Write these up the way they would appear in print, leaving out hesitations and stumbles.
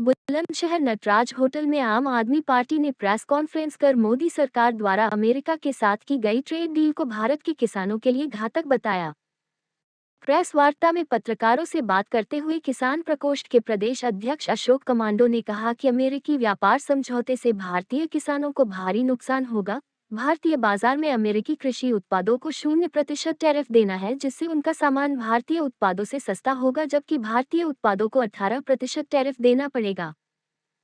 Bulandshahr Nataraj hotel में आम आदमी पार्टी ने प्रेस कॉन्फ्रेंस कर मोदी सरकार द्वारा अमेरिका के साथ की गई ट्रेड डील को भारत के किसानों के लिए घातक बताया। प्रेस वार्ता में पत्रकारों से बात करते हुए किसान प्रकोष्ठ के प्रदेश अध्यक्ष अशोक कमांडो ने कहा कि अमेरिकी व्यापार समझौते से भारतीय किसानों को भारी नुकसान होगा। भारतीय बाजार में अमेरिकी कृषि उत्पादों को 0% टैरिफ देना है, जिससे उनका सामान भारतीय उत्पादों से सस्ता होगा, जबकि भारतीय उत्पादों को 18% टैरिफ देना पड़ेगा।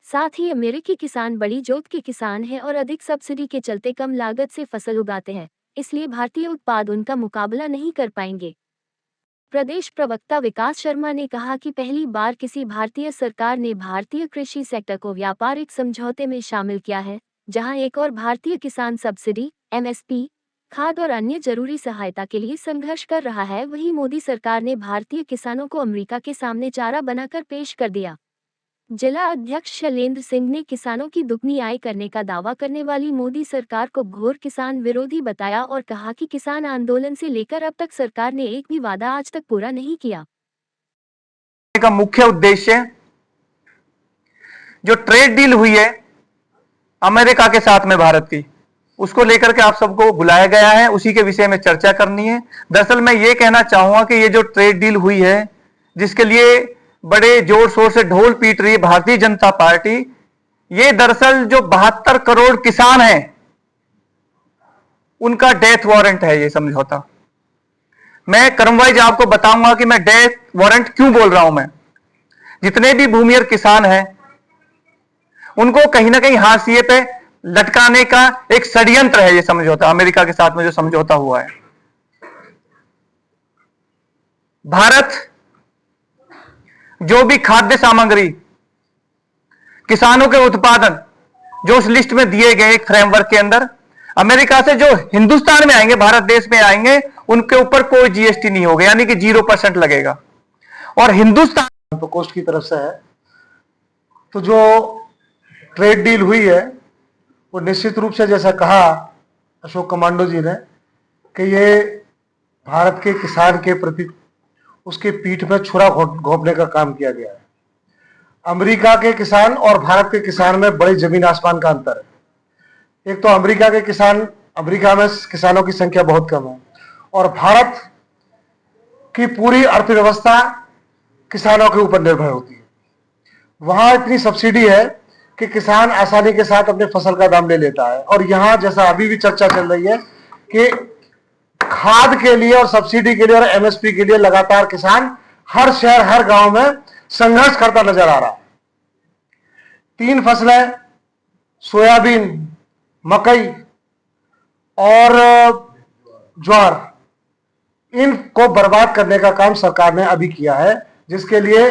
साथ ही अमेरिकी किसान बड़ी जोत के किसान हैं और अधिक सब्सिडी के चलते कम लागत से फसल उगाते हैं, इसलिए भारतीय उत्पाद उनका मुकाबला नहीं कर पाएंगे। प्रदेश प्रवक्ता विकास शर्मा ने कहा कि पहली बार किसी भारतीय सरकार ने भारतीय कृषि सेक्टर को व्यापारिक समझौते में शामिल किया है, जहां एक और भारतीय किसान सब्सिडी, एमएसपी, खाद और अन्य जरूरी सहायता के लिए संघर्ष कर रहा है। वहीं मोदी सरकार ने भारतीय किसानों को अमेरिका के सामने चारा बनाकर पेश कर दिया। जिला अध्यक्ष शैलेंद्र सिंह ने किसानों की दुगनी आय करने का दावा करने वाली मोदी सरकार को घोर किसान विरोधी बताया और कहा कि किसान आंदोलन से लेकर अब तक सरकार ने एक भी वादा आज तक पूरा नहीं किया। का मुख्य उद्देश्य जो ट्रेड डील हुई है अमेरिका के साथ में भारत की, उसको लेकर के आप सबको बुलाया गया है, उसी के विषय में चर्चा करनी है। दरअसल मैं ये कहना चाहूंगा कि ये जो ट्रेड डील हुई है, जिसके लिए बड़े जोर शोर से ढोल पीट रही है भारतीय जनता पार्टी, ये दरअसल जो 72 करोड़ किसान हैं उनका डेथ वारंट है ये समझौता। मैं क्रमवाइज आपको बताऊंगा कि मैं डेथ वारंट क्यों बोल रहा हूं। मैं जितने भी भूमिहीन किसान हैं उनको कहीं ना कहीं हाशिए पे लटकाने का एक षड्यंत्र है ये समझौता, अमेरिका के साथ में जो समझौता हुआ है। भारत जो भी खाद्य सामग्री, किसानों के उत्पादन जो उस लिस्ट में दिए गए एक फ्रेमवर्क के अंदर, अमेरिका से जो हिंदुस्तान में आएंगे, भारत देश में आएंगे, उनके ऊपर कोई जीएसटी नहीं होगा, यानी कि 0% लगेगा। और हिंदुस्तान प्रकोष्ठ की तरफ से है। तो जो ट्रेड डील हुई है वो निश्चित रूप से, जैसा कहा अशोक कमांडो जी ने, कि ये भारत के किसान के प्रति उसके पीठ में छुरा घोंपने का काम किया गया है। अमेरिका के किसान और भारत के किसान में बड़ी जमीन आसमान का अंतर है। एक तो अमेरिका के किसान, अमेरिका में किसानों की संख्या बहुत कम है और भारत की पूरी अर्थव्यवस्था किसानों के ऊपर निर्भर होती है। वहां इतनी सब्सिडी है कि किसान आसानी के साथ अपने फसल का दाम ले लेता है। और यहां जैसा अभी भी चर्चा चल रही है कि खाद के लिए और सब्सिडी के लिए और एमएसपी के लिए लगातार किसान हर शहर हर गांव में संघर्ष करता नजर आ रहा है। 3 फसलें, सोयाबीन, मकई और ज्वार, इनको बर्बाद करने का काम सरकार ने अभी किया है, जिसके लिए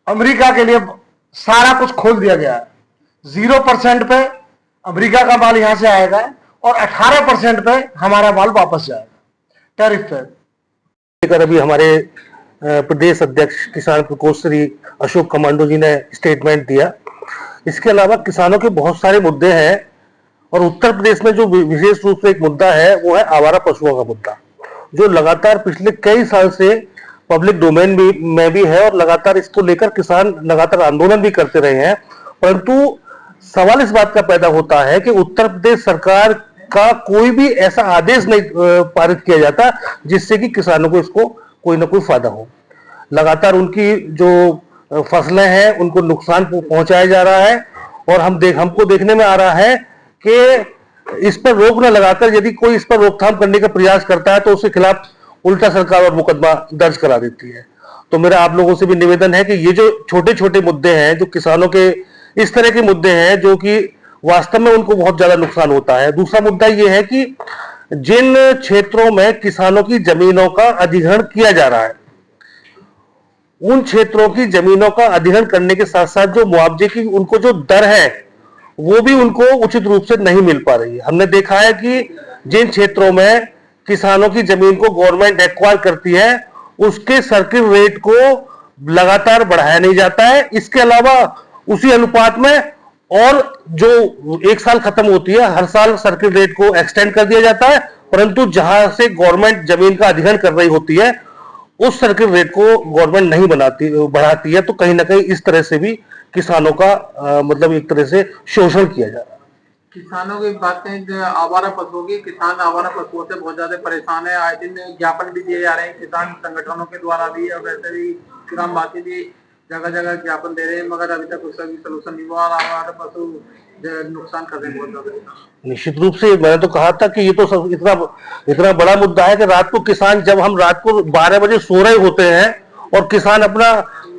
अमेरिका के लिए सारा कुछ खोल दिया गया है। 0% पे अमेरिका का माल यहां से आएगा और 18% पे हमारा माल वापस जाएगा टैरिफ पे। अभी हमारे प्रदेश अध्यक्ष किसान प्रकोष्ठ श्री अशोक कमांडो जी ने स्टेटमेंट दिया। इसके अलावा किसानों के बहुत सारे मुद्दे हैं और उत्तर प्रदेश में जो विशेष रूप से एक मुद्दा है वो है आवारा पशुओं का मुद्दा, जो लगातार पिछले कई साल से पब्लिक डोमेन में भी है और लगातार इसको लेकर किसान लगातार आंदोलन भी करते रहे हैं। परंतु सवाल इस बात का पैदा होता है कि उत्तर प्रदेश सरकार का कोई भी ऐसा आदेश नहीं पारित किया जाता जिससे कि किसानों को इसको कोई ना कोई फायदा हो। लगातार उनकी जो फसलें हैं उनको नुकसान पहुंचाया जा रहा है और हमको देखने में आ रहा है कि इस पर रोक न लगाकर यदि कोई इस पर रोकथाम करने का प्रयास करता है तो उसके खिलाफ उल्टा सरकार और मुकदमा दर्ज करा देती है। तो मेरा आप लोगों से भी निवेदन है कि ये जो छोटे छोटे मुद्दे हैं, जो किसानों के इस तरह के मुद्दे हैं जो कि वास्तव में उनको बहुत ज्यादा नुकसान होता है। दूसरा मुद्दा ये है कि जिन क्षेत्रों में किसानों की जमीनों का अधिग्रहण किया जा रहा है, उन क्षेत्रों की जमीनों का अधिग्रहण करने के साथ साथ जो मुआवजे की उनको जो दर है वो भी उनको उचित रूप से नहीं मिल पा रही है। हमने देखा है कि जिन क्षेत्रों में किसानों की जमीन को गवर्नमेंट एक्वायर करती है उसके सर्किल रेट को लगातार बढ़ाया नहीं जाता है। इसके अलावा उसी अनुपात में और जो 1 साल खत्म होती है हर साल सर्किल रेट को एक्सटेंड कर दिया जाता है, परंतु जहां से गवर्नमेंट जमीन का अधिग्रहण कर रही होती है उस सर्किल रेट को गवर्नमेंट नहीं बढ़ाती है। तो कहीं ना कहीं इस तरह से भी किसानों का मतलब एक तरह से शोषण किया जा रहा है। किसानों की बातें जो आवारा पशुओं की, किसान आवारा पशुओं से बहुत ज्यादा परेशान है। आए दिन ज्ञापन भी दिए जा रहे हैं किसान संगठनों के द्वारा भी, और वैसे भी ग्रामवासी भी जगह जगह ज्ञापन दे रहे हैं, मगर अभी तक उसका भी सलूशन नहीं हुआ। आवारा पशु जो नुकसान कर रहे हैं बहुत ज्यादा। निश्चित रूप से मैंने तो कहा था कि ये तो सब इतना इतना बड़ा मुद्दा है कि रात को किसान, जब हम रात को 12 बजे सो रहे होते हैं और किसान अपना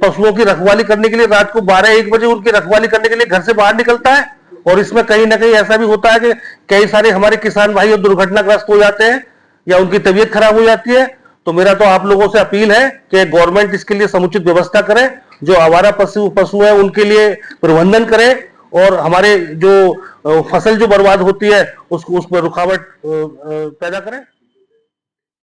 पशुओं की रखवाली करने के लिए रात को 12-1 बजे उनकी रखवाली करने के लिए घर से बाहर निकलता है, और इसमें कहीं ना कहीं ऐसा भी होता है कि कई सारे हमारे किसान भाई दुर्घटनाग्रस्त हो जाते हैं या उनकी तबीयत खराब हो जाती है। तो मेरा तो आप लोगों से अपील है कि गवर्नमेंट इसके लिए समुचित व्यवस्था करे, जो आवारा पशु है उनके लिए प्रबंधन करे, और हमारे जो फसल जो बर्बाद होती है उसको उसमें रुकावट पैदा करें।